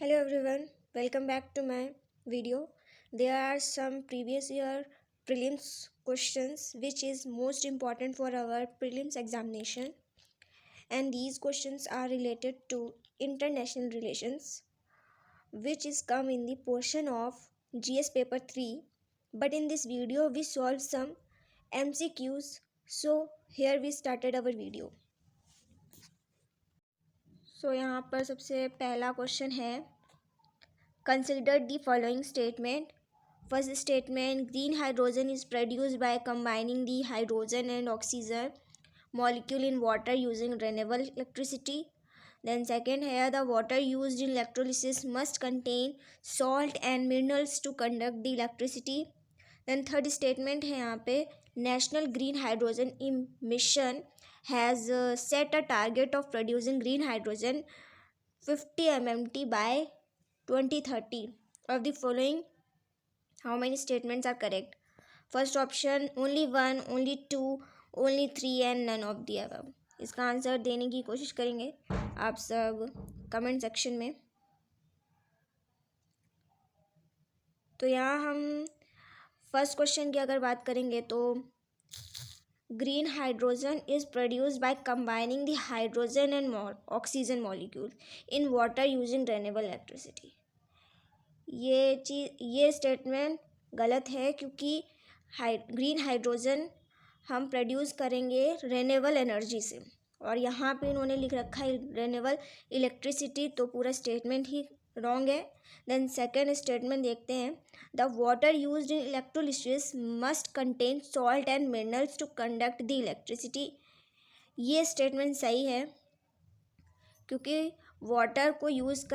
Hello everyone, welcome back to my video. There are some previous year prelims questions which is most important for our prelims examination, and these questions are related to international relations which is come in the portion of GS paper 3, but in this video we solved some MCQs. So here we started our video. So यहाँ पर सबसे पहला question है, consider the following statement. First statement, green hydrogen is produced by combining the hydrogen and oxygen molecule in water using renewable electricity. Then second, here the water used in electrolysis must contain salt and minerals to conduct the electricity. Then third statement है यहाँ पे, national green hydrogen emission has set a target of producing green hydrogen 50 MMT by 2030. Of the following, how many statements are correct? First option, only one, only two, only three and none of the above. इसका answer देने की कोशिश करेंगे आप सब comment section में. तो यहाँ हम फर्स्ट क्वेश्चन की अगर बात करेंगे तो green hydrogen is produced by combining the hydrogen and oxygen molecule in water using renewable electricity. ये स्टेटमेंट गलत है क्योंकि ग्रीन हाइड्रोजन हम प्रोड्यूस करेंगे रेन्यूएबल एनर्जी से, और यहाँ पे इन्होंने लिख रखा है रेन्यूएबल इलेक्ट्रिसिटी, तो पूरा स्टेटमेंट ही रॉन्ग है. देन सेकेंड स्टेटमेंट देखते हैं, the water used in electrolysis must contain salt and minerals to conduct the electricity. ये स्टेटमेंट सही है क्योंकि वाटर को यूज़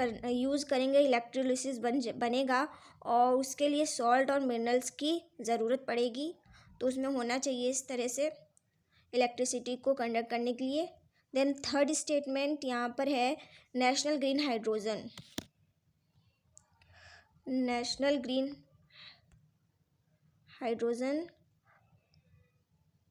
करेंगे इलेक्ट्रोलिसिस बनेगा और उसके लिए सॉल्ट और मिनरल्स की ज़रूरत पड़ेगी, तो उसमें होना चाहिए इस तरह से इलेक्ट्रिसिटी को कंडक्ट करने के लिए. देन थर्ड स्टेटमेंट यहाँ पर है, नेशनल ग्रीन हाइड्रोजन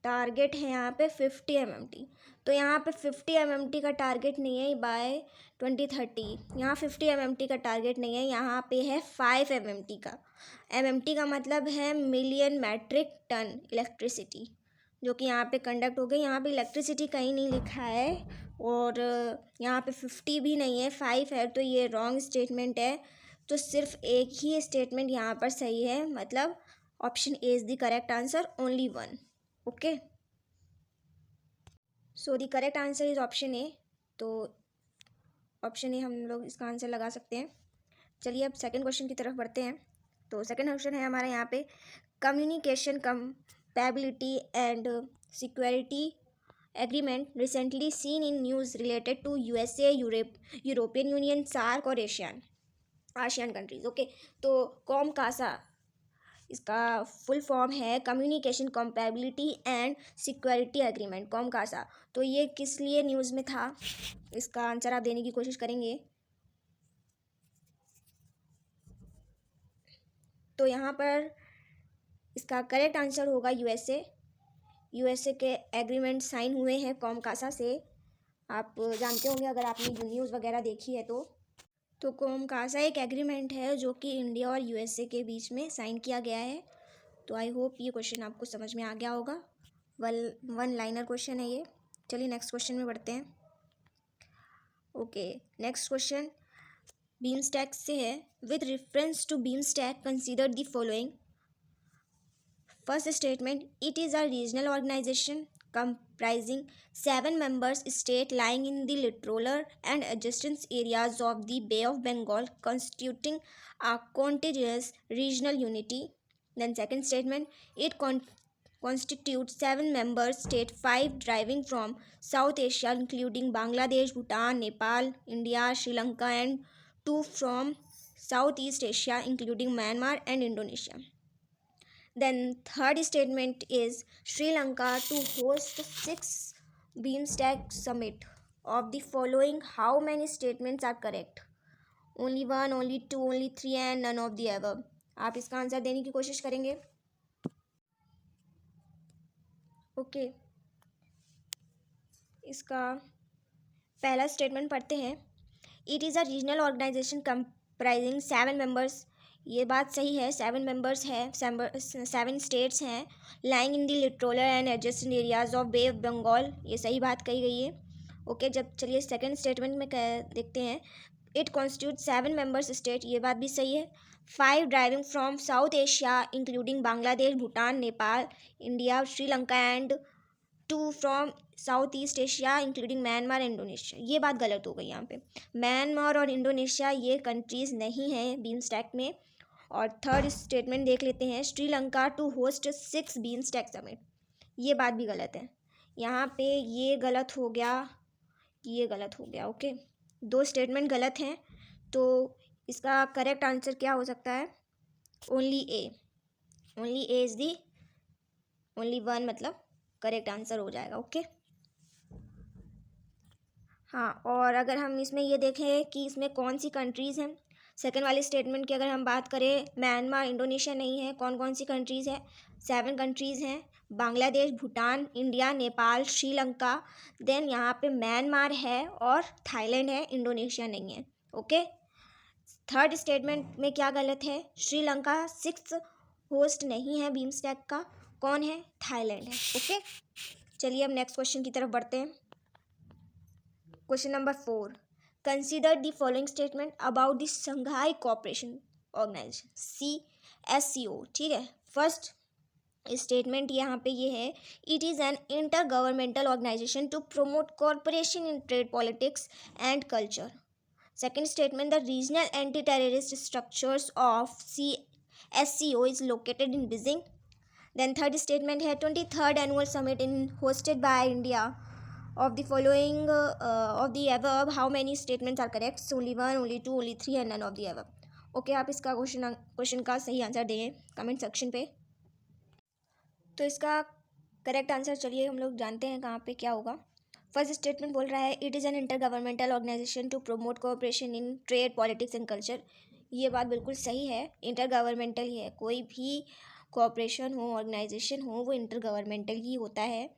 टारगेट है यहाँ पे 50 MMT. तो यहाँ पे 50 MMT का टारगेट नहीं है बाय 2030. यहाँ 50 MMT का टारगेट नहीं है, यहाँ पे है 5 MMT का. MMT का मतलब है मिलियन मैट्रिक टन इलेक्ट्रिसिटी, जो कि यहाँ पे कंडक्ट हो गई. यहाँ पे इलेक्ट्रिसिटी कहीं नहीं लिखा है और यहाँ पे 50 भी नहीं है, 5 है, तो ये रॉन्ग स्टेटमेंट है. तो सिर्फ एक ही स्टेटमेंट यहाँ पर सही है, मतलब option A is the correct answer, only one. Okay, so the correct answer is option A. तो ऑप्शन ए हम लोग इसका आंसर लगा सकते हैं. चलिए अब सेकंड क्वेश्चन की तरफ बढ़ते हैं. तो सेकंड क्वेश्चन है हमारा यहाँ पे, communication compatibility and security agreement recently seen in news related to USA, European Union, SAARC और आशियान कंट्रीज. ओके, तो कॉमकासा इसका फुल फॉर्म है communication compatibility and security agreement, COMCASA. तो ये किस लिए न्यूज़ में था, इसका आंसर आप देने की कोशिश करेंगे. तो यहाँ पर इसका करेक्ट आंसर होगा यूएसए के एग्रीमेंट साइन हुए हैं कॉमकासा से. आप जानते होंगे अगर आपने न्यूज़ वगैरह देखी है तो कॉमकासा एक एग्रीमेंट है जो कि इंडिया और यूएसए के बीच में साइन किया गया है. तो आई होप ये क्वेश्चन आपको समझ में आ गया होगा. वन लाइनर क्वेश्चन है ये. चलिए नेक्स्ट क्वेश्चन में बढ़ते हैं. ओके, नेक्स्ट क्वेश्चन बीमस्टैक से है. With reference to BIMSTEC consider the following. First statement, it is a regional organisation comprising 7 members state lying in the littoral and adjacent areas of the Bay of Bengal, constituting a contiguous regional unity. Then second statement, it constitutes 7 member state, 5 deriving from South Asia including Bangladesh, Bhutan, Nepal, India, Sri Lanka, and 2 from Southeast Asia including Myanmar and Indonesia. Then third statement is Sri Lanka to host 6 BIMSTEC summit. Of the following, how many statements are correct? Only one, only two, only three and none of the above. आप इसका answer देने की कोशिश करेंगे. Okay, इसका पहला statement पढ़ते हैं. It is a regional organisation prising 7 members, ये बात सही है, 7 मेंबर्स है, 7 स्टेट्स हैं, lying in the littoral and adjacent areas of Bay of Bengal, ये सही बात कही गई है। ओके, जब चलिए सेकंड स्टेटमेंट में देखते हैं, इट कॉन्स्टिट्यूट 7 मेंबर्स स्टेट, ये बात भी सही है। 5 driving from south Asia including Bangladesh, Bhutan, Nepal, India, Sri Lanka and 2 from south east Asia including Myanmar, Indonesia, ये बात गलत हो गई यहाँ पे। म्यांमार और इंडोनेशिया ये कंट्रीज़ नहीं हैं बीमस्टैक में। और थर्ड स्टेटमेंट देख लेते हैं, श्रीलंका टू होस्ट 6 बीमस्टैक समिट, ये बात भी गलत है। यहाँ पे ये गलत हो गया, ये गलत हो गया। ओके, 2 स्टेटमेंट गलत हैं, तो इसका करेक्ट आंसर क्या हो सकता है? Only A, only A is the only one, मतलब करेक्ट आंसर हो जाएगा। ओके, हाँ, और अगर हम इसमें ये देखें कि इसमें कौन सी कंट्रीज़ हैं, सेकंड वाले स्टेटमेंट की अगर हम बात करें, म्यांमार, इंडोनेशिया नहीं है, कौन कौन सी कंट्रीज़ है? 7 कंट्रीज़ हैं, बांग्लादेश, भूटान, इंडिया, नेपाल, श्रीलंका, देन यहाँ पे म्यांमार है और थाईलैंड है, इंडोनेशिया नहीं है। ओके, थर्ड स्टेटमेंट में क्या गलत है? श्रीलंका 6th होस्ट नहीं है बीमस्टैक का, कौन है? थाईलैंड है। ओके, चलिए अब नेक्स्ट क्वेश्चन की तरफ बढ़ते हैं। Question number 4, consider the following statement about the Shanghai cooperation organisation, CSCO। ठीक है, फर्स्ट स्टेटमेंट यहाँ पे ये है, it is an inter governmental organisation to promote corporation in trade, politics and culture. Second statement, the regional anti terrorist structures of CSCO is located in Beijing. Then third statement है, 23rd annual summit in hosted by India of the following of the above, how many statements are correct? Only 1, only 2, only 3 and none of the above. Okay, आप इसका question का सही answer दें comment section पे। तो इसका correct answer चलिए हम लोग जानते हैं कहाँ पे क्या होगा। फर्स्ट स्टेटमेंट बोल रहा है, it is an inter governmental organisation to promote cooperation in trade, politics and culture, ये बात बिल्कुल सही है, इंटर गवर्नमेंटल ही है, कोई भी कोऑपरेशन हो, ऑर्गेनाइजेशन हो, वो इंटर गवर्नमेंटल ही होता है।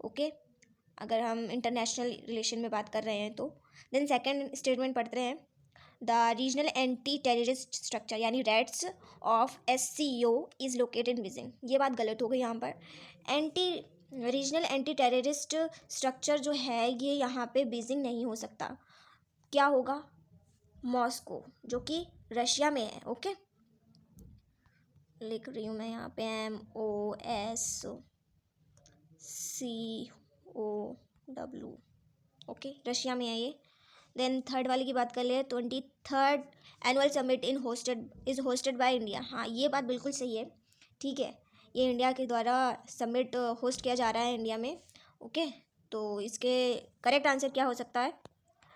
ओके, अगर हम इंटरनेशनल रिलेशन में बात कर रहे हैं तो। देन सेकंड स्टेटमेंट पढ़ते हैं, the regional anti terrorist structure यानी RATS of SCO is located in Beijing, ये बात गलत हो गई यहाँ पर। रीजनल एंटी टेररिस्ट स्ट्रक्चर जो है ये यहाँ पे बीजिंग नहीं हो सकता, क्या होगा? मॉस्को, जो कि रशिया में है। ओके, लिख रही हूँ मैं यहाँ पे MOSCOW। ओके, रशिया में है ये। देन थर्ड वाले की बात कर ले, 23rd annual summit is hosted by India, हाँ ये बात बिल्कुल सही है। ठीक है, ये इंडिया के द्वारा समिट होस्ट किया जा रहा है इंडिया में। ओके, तो इसके करेक्ट आंसर क्या हो सकता है?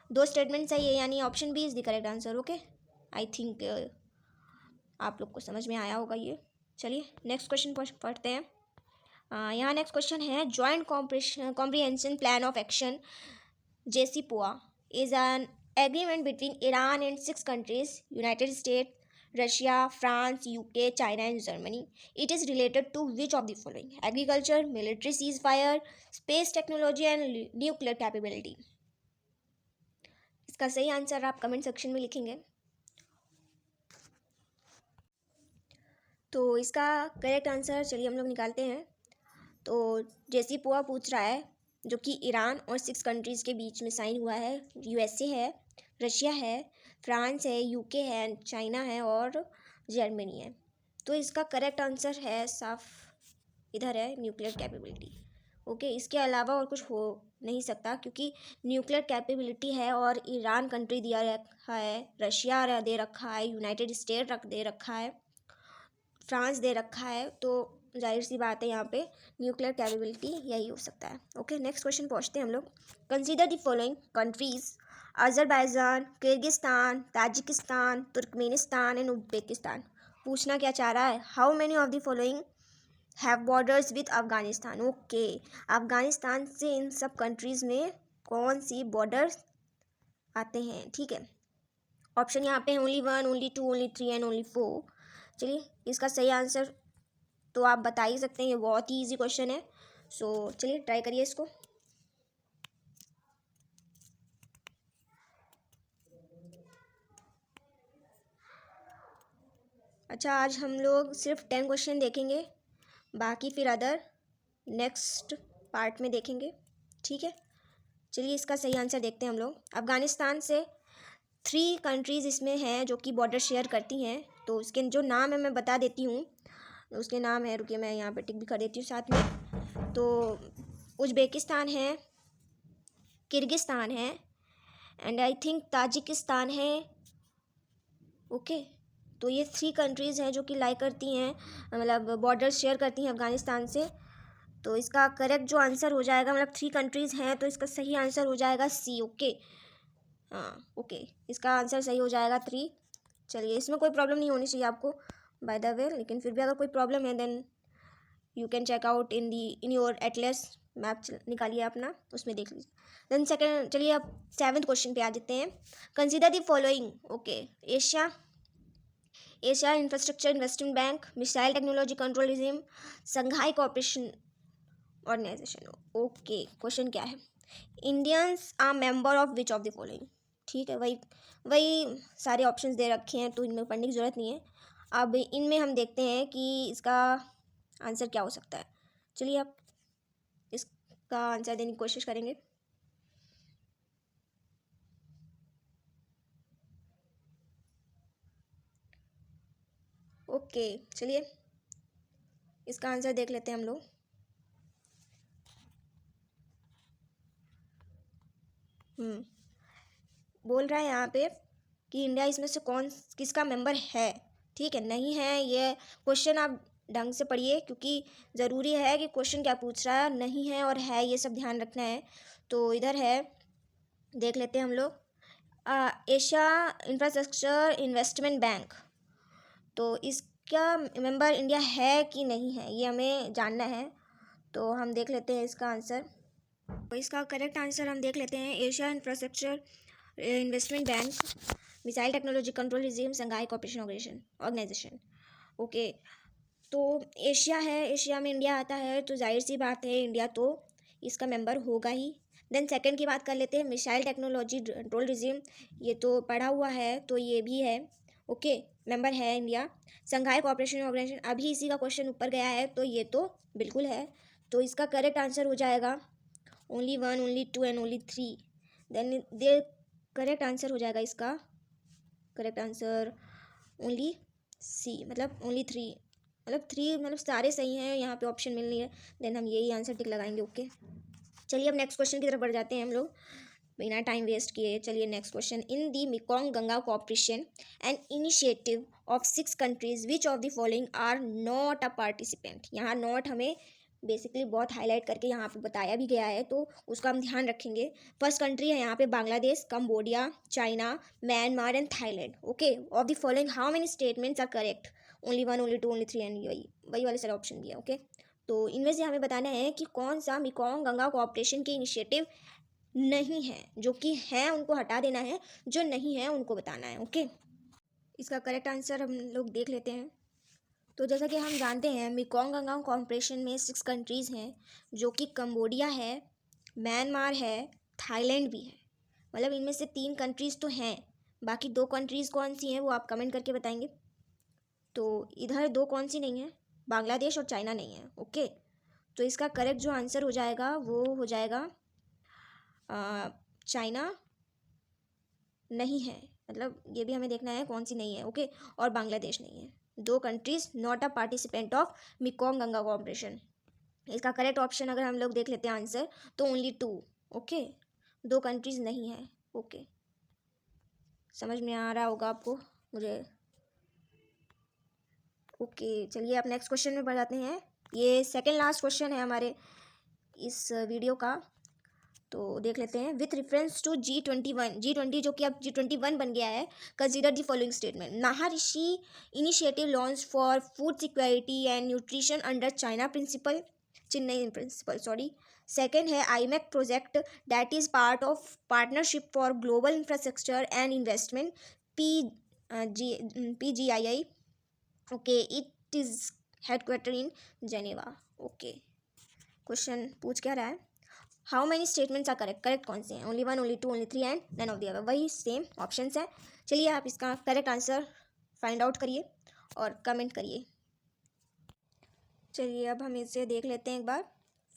2 स्टेटमेंट सही है, यानी option B is the correct answer. Okay, I think आप लोग को समझ में आया होगा ये। चलिए नेक्स्ट क्वेश्चन पढ़ते हैं। यहाँ नेक्स्ट क्वेश्चन है, joint comprehension plan of action JCPOA is an agreement between Iran and 6 countries, United States, Russia, France, UK, China and Germany. It is related to which of the following? Agriculture, military ceasefire, space technology and nuclear capability. इसका सही answer आप comment section में लिखेंगे। तो इसका correct answer चलिए हम लोग निकालते हैं। तो JCPOA पूछ रहा है, जो कि ईरान और 6 कंट्रीज़ के बीच में साइन हुआ है, USA है, रशिया है, फ्रांस है, UK है, चाइना है और जर्मनी है। तो इसका करेक्ट आंसर है साफ इधर है, न्यूक्लियर कैपेबिलिटी। ओके, इसके अलावा और कुछ हो नहीं सकता, क्योंकि न्यूक्लियर कैपेबिलिटी है और ईरान कंट्री दिया रखा है, रशिया दे रखा है, यूनाइटेड स्टेट दे रखा है, फ्रांस दे रखा है, तो जाहिर सी बात है यहाँ पे न्यूक्लियर कैपेबिलिटी यही हो सकता है। ओके, नेक्स्ट क्वेश्चन पहुँचते हैं हम लोग। Consider the following countries, Azerbaijan, Kyrgyzstan, Tajikistan, Turkmenistan and Uzbekistan. पूछना क्या चाह रहा है? How many of the following have borders with Afghanistan. Okay, Afghanistan से इन सब कंट्रीज़ में कौन सी बॉर्डर्स आते हैं? ठीक है, ऑप्शन यहाँ पे only 1, only 2, only 3 and only 4। चलिए इसका सही आंसर तो आप बता ही सकते हैं, ये बहुत ही इजी क्वेश्चन है। सो चलिए ट्राई करिए इसको। अच्छा, आज हम लोग सिर्फ 10 क्वेश्चन देखेंगे, बाकी फिर अदर नेक्स्ट पार्ट में देखेंगे, ठीक है। चलिए इसका सही आंसर देखते हैं हम लोग। अफ़गानिस्तान से 3 कंट्रीज़ इसमें हैं जो कि बॉर्डर शेयर करती हैं, तो उसके जो नाम है मैं बता देती हूँ। उसके नाम है, रुकिए मैं यहाँ पे टिक भी कर देती हूँ साथ में। तो उज़्बेकिस्तान है, किर्गिस्तान है, एंड आई थिंक ताजिकिस्तान है, ओके। तो ये 3 कंट्रीज़ हैं जो कि लाइक करती हैं, मतलब बॉर्डर शेयर करती हैं अफ़गानिस्तान से। तो इसका करेक्ट जो आंसर हो जाएगा, मतलब 3 कंट्रीज़ हैं, तो इसका सही आंसर हो जाएगा सी, ओके। हाँ ओके, इसका आंसर सही हो जाएगा 3। चलिए, इसमें कोई प्रॉब्लम नहीं होनी चाहिए आपको बाय द वे, लेकिन फिर भी अगर कोई प्रॉब्लम है then you can check out in your atlas map निकालिए अपना, उसमें देख लीजिए। देन सेकंड, चलिए अब 7th क्वेश्चन पे आ जाते हैं। Consider the following, okay. Asia infrastructure investment bank, missile technology control regime, Shanghai cooperation organisation, okay. Question क्या है, Indians are member of which of the following, ठीक है। वही वही सारे ऑप्शंस दे रखे हैं, तो इनमें पढ़ने की ज़रूरत नहीं है। अब इनमें हम देखते हैं कि इसका आंसर क्या हो सकता है। चलिए आप इसका आंसर देने की कोशिश करेंगे। ओके, चलिए इसका आंसर देख लेते हैं हम लोग। बोल रहा है यहाँ पे कि इंडिया इसमें से कौन किसका मेंबर है, ठीक है। नहीं है, ये क्वेश्चन आप ढंग से पढ़िए, क्योंकि ज़रूरी है कि क्वेश्चन क्या पूछ रहा है, नहीं है और है, ये सब ध्यान रखना है। तो इधर है, देख लेते हैं हम लोग। एशिया इंफ्रास्ट्रक्चर इन्वेस्टमेंट बैंक, तो इसका मेंबर इंडिया है कि नहीं है, ये हमें जानना है। तो हम देख लेते हैं इसका आंसर। तो इसका करेक्ट आंसर हम देख लेते हैं, Asia infrastructure investment bank, missile technology control regime, Shanghai cooperation organisation, okay. तो एशिया है, एशिया में इंडिया आता है, तो जाहिर सी बात है इंडिया तो इसका मेंबर होगा ही। देन सेकंड की बात कर लेते हैं, मिसाइल टेक्नोलॉजी कंट्रोल रिजीम, ये तो पढ़ा हुआ है, तो ये भी है, ओके, मेंबर है इंडिया। संघाई कोऑपरेशन ऑर्गेनाइजेशन, अभी इसी का क्वेश्चन ऊपर गया है, तो ये तो बिल्कुल है। तो इसका करेक्ट आंसर हो जाएगा only 1, only 2 and only 3। Then the correct answer हो जाएगा इसका करेक्ट आंसर ओनली सी, मतलब ओनली 3, मतलब 3, मतलब सारे सही हैं, यहाँ पे ऑप्शन मिल नहीं है, देन हम यही आंसर टिक लगाएंगे, ओके। चलिए अब नेक्स्ट क्वेश्चन की तरफ बढ़ जाते हैं हम लोग बिना टाइम वेस्ट किए। चलिए next question, in the Mekong Ganga cooperation and initiative of 6 countries which of the following are not a participant. यहाँ नॉट हमें बेसिकली बहुत हाईलाइट करके यहाँ पे बताया भी गया है, तो उसका हम ध्यान रखेंगे। फर्स्ट कंट्री है यहाँ पे Bangladesh, Cambodia, China, Myanmar and Thailand, okay. Of the following how many statements are correct, only 1, only 2, only 3 and वही वाले सारे ऑप्शन दिए, ओके। तो इनमें से हमें बताना है कि कौन सा मेकोंग गंगा कोऑपरेशन के इनिशिएटिव नहीं है, जो कि हैं उनको हटा देना है, जो नहीं है उनको बताना है, ओके। इसका करेक्ट आंसर हम लोग देख लेते हैं। तो जैसा कि हम जानते हैं, मेकोंग गंगा कॉर्पोरेशन में 6 कंट्रीज़ हैं, जो कि कंबोडिया है, म्यांमार है, थाईलैंड भी है। मतलब इनमें से 3 कंट्रीज़ तो हैं, बाकी 2 कंट्रीज़ कौन सी हैं वो आप कमेंट करके बताएंगे। तो इधर 2 कौन सी नहीं है, बांग्लादेश और चाइना नहीं है, ओके। तो इसका करेक्ट जो आंसर हो जाएगा वो हो जाएगा चाइना नहीं है, मतलब ये भी हमें देखना है कौन सी नहीं है, ओके। और बांग्लादेश नहीं है, 2 countries not a participant of Mekong Ganga cooperation. इसका करेक्ट ऑप्शन अगर हम लोग देख लेते हैं आंसर, तो ओनली 2, ओके। 2 कंट्रीज नहीं है, ओके। समझ में आ रहा होगा आपको मुझे, ओके। चलिए अब नेक्स्ट क्वेश्चन में बढ़ जाते हैं। ये सेकेंड लास्ट क्वेश्चन है हमारे इस वीडियो का, तो देख लेते हैं। विथ रेफरेंस टू G21 जो कि अब G21 बन गया है, consider the following statement. Maharishi initiative launch for food security and nutrition under Chennai principle, sorry. Second है IMEC project that is part of partnership for global infrastructure and investment, PGII, okay. It is headquarter in Geneva, okay. Question पूछ क्या रहा है, how many statements are correct, correct कौन से हैं, only 1, only 2, only 3 and none of the above, वही same options हैं। चलिए आप इसका करेक्ट आंसर फाइंड आउट करिए, और कमेंट करिए। चलिए अब हम इसे देख लेते हैं एक बार।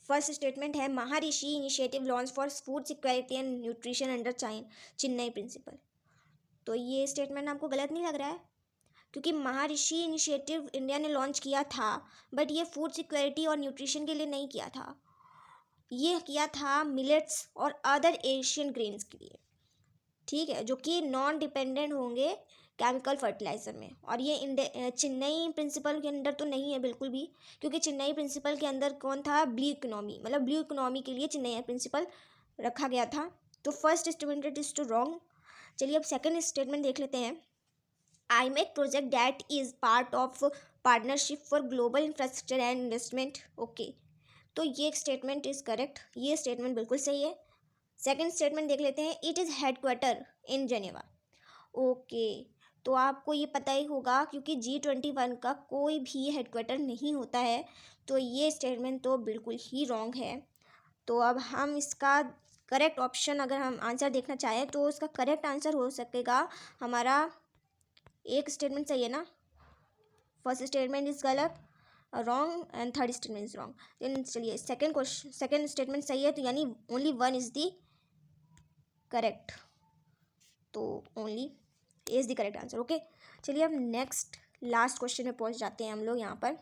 फर्स्ट स्टेटमेंट है Maharishi initiative launch for food security and nutrition under Chennai principle. तो ये स्टेटमेंट आपको गलत नहीं लग रहा है? क्योंकि महाऋषि इनिशिएटिव इंडिया ने लॉन्च किया था, बट ये फूड सिक्योरिटी और न्यूट्रिशन के लिए नहीं किया था, ये किया था मिलेट्स और अदर एशियन ग्रेन्स के लिए, ठीक है, जो कि नॉन डिपेंडेंट होंगे केमिकल फर्टिलाइज़र में। और ये चेन्नई प्रिंसिपल के अंदर तो नहीं है बिल्कुल भी, क्योंकि चेन्नई प्रिंसिपल के अंदर कौन था? ब्लू इकोनॉमी, मतलब ब्लू इकोनॉमी के लिए चेन्नई प्रिंसिपल रखा गया था। तो first statement is too wrong. चलिए अब सेकंड स्टेटमेंट देख लेते हैं। IMEC project that is part of partnership for global infrastructure and investment. Okay, तो ये स्टेटमेंट इज़ करेक्ट, ये स्टेटमेंट बिल्कुल सही है। सेकंड स्टेटमेंट देख लेते हैं। It is headquarter in Geneva. Okay, तो आपको ये पता ही होगा क्योंकि G21 का कोई भी हेडक्वार्टर नहीं होता है, तो ये स्टेटमेंट तो बिल्कुल ही रॉन्ग है। तो अब हम इसका करेक्ट ऑप्शन, अगर हम आंसर देखना चाहें तो इसका करेक्ट आंसर हो सकेगा हमारा, एक स्टेटमेंट सही है ना, फर्स्ट स्टेटमेंट इज़ गलत wrong and third statement is wrong. Then चलिए सेकंड स्टेटमेंट सही है, तो यानी only one is the correct, तो only A is the correct answer. Okay, चलिए अब नेक्स्ट लास्ट क्वेश्चन में पहुंच जाते हैं हम लोग यहाँ पर।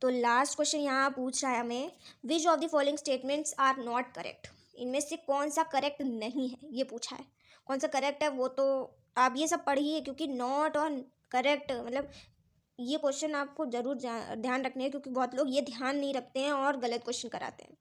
तो लास्ट क्वेश्चन यहाँ पूछ रहा है हमें, which of the following statements are not correct. इनमें से कौन सा करेक्ट नहीं है, ये पूछा है। कौन सा करेक्ट है वो तो आप ये सब पढ़िए, क्योंकि नॉट और करेक्ट मतलब ये क्वेश्चन आपको ज़रूर ध्यान रखने हैं, क्योंकि बहुत लोग ये ध्यान नहीं रखते हैं और गलत क्वेश्चन कराते हैं।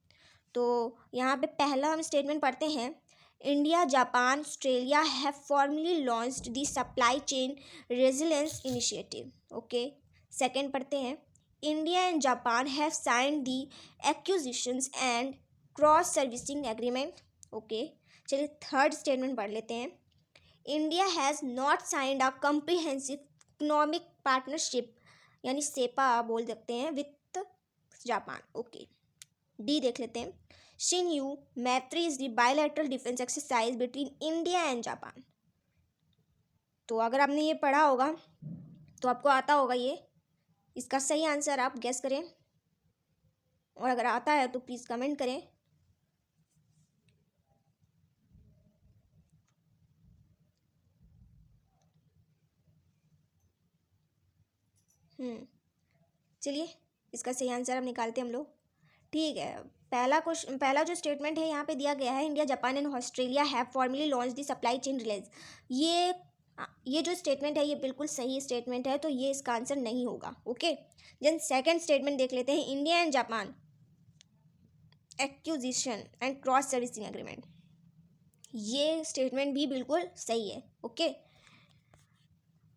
तो यहाँ पे पहला हम स्टेटमेंट पढ़ते हैं। India, Japan, Australia have formally launched the supply chain resilience initiative. Okay, second पढ़ते हैं। India and Japan have signed the acquisitions and cross servicing agreement. Okay, चलिए थर्ड स्टेटमेंट पढ़ लेते हैं। India has not signed a comprehensive economic partnership, यानी सेपा बोल सकते हैं, विथ जापान। ओके, डी देख लेते हैं। शिनयू मैत्री is the bilateral defence exercise between India and Japan. तो अगर आपने ये पढ़ा होगा तो आपको आता होगा ये, इसका सही आंसर आप गेस करें, और अगर आता है तो प्लीज़ कमेंट करें। चलिए इसका सही आंसर अब निकालते हैं हम लोग। ठीक है, पहला जो स्टेटमेंट है यहाँ पे दिया गया है, India, Japan and Australia have formally launch the supply chain release. ये जो स्टेटमेंट है ये बिल्कुल सही स्टेटमेंट है, तो ये इसका आंसर नहीं होगा। ओके, देन सेकंड स्टेटमेंट देख लेते हैं। India and Japan acquisition and cross servicing agreement, ये स्टेटमेंट भी बिल्कुल सही है। ओके,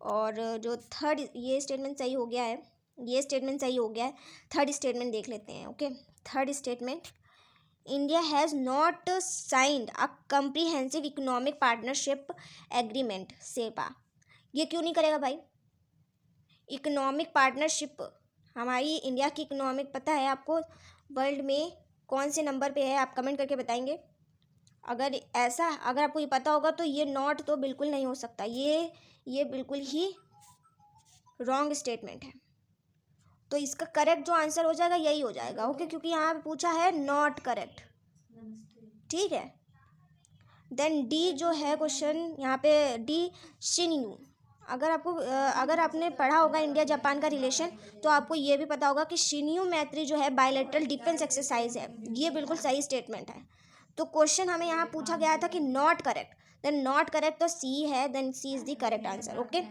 और जो थर्ड, ये स्टेटमेंट सही हो गया है, ये स्टेटमेंट सही हो गया है। थर्ड स्टेटमेंट देख लेते हैं। Okay, third statement, India has not signed a comprehensive economic partnership agreement, CEPA. ये क्यों नहीं करेगा भाई? इकोनॉमिक पार्टनरशिप, हमारी इंडिया की इकोनॉमिक पता है आपको वर्ल्ड में कौन से नंबर पे है? आप कमेंट करके बताएंगे। अगर आपको ये पता होगा तो ये नॉट तो बिल्कुल नहीं हो सकता, ये बिल्कुल ही रॉन्ग स्टेटमेंट है। तो इसका करेक्ट जो आंसर हो जाएगा यही हो जाएगा। ओके, क्योंकि यहाँ पे पूछा है नॉट करेक्ट, ठीक है। देन डी जो है क्वेश्चन यहाँ पे, डी शिनयू, अगर आपने पढ़ा होगा इंडिया जापान का रिलेशन, तो आपको ये भी पता होगा कि शिनयू मैत्री जो है बायलैटरल डिफेंस एक्सरसाइज है, ये बिल्कुल सही स्टेटमेंट है। तो क्वेश्चन हमें यहाँ पूछा गया था कि not correct, then not correct तो सी है, then C is the correct answer. Okay,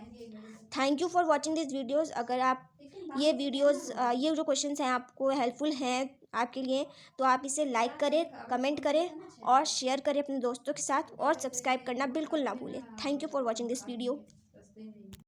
thank you for watching this videos. अगर आप ये जो क्वेश्चंस हैं आपको हेल्पफुल हैं आपके लिए, तो आप इसे लाइक करें, कमेंट करें और शेयर करें अपने दोस्तों के साथ, और सब्सक्राइब करना बिल्कुल ना भूलें। Thank you for watching this video.